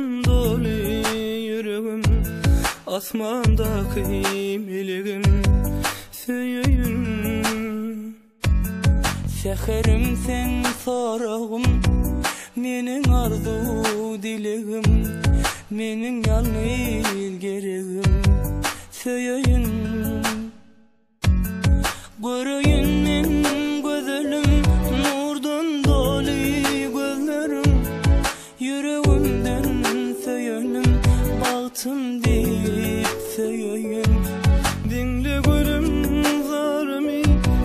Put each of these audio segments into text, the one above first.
nurdan dolu yüreğim, asmandaki meleğim, söyün. Seherim sen sorağım, menin arzu dileğim, menin yalnız gereğim, söyün. Göreyim men gözlerim, nurdan dolu gözlerim, yüreğimden söyünüm, baktım deyip söyün. Dinle gülüm zarımı,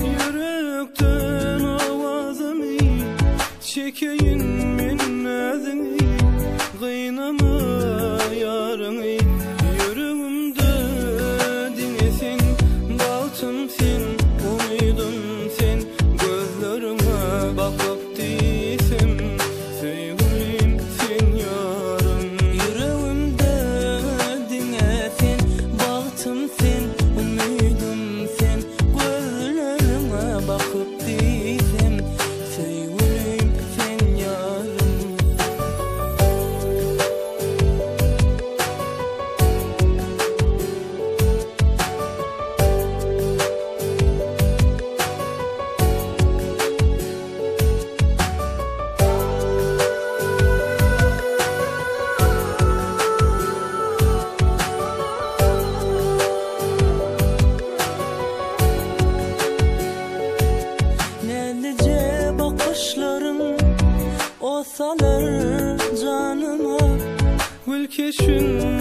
yürekten avazımı, çekeyim min nazını, kıynama yarını. Yüreğimde dinlesin, baktım sen, umudum sen, gözlerime bakıp desem, sevgilim sen yarım. Yüreğimde dinlesin, baktım sen, umudum sen, gözlerime bakıp desem, sevgilim sen yarım. Nelice bakışların olsalar canıma, Ülkeşin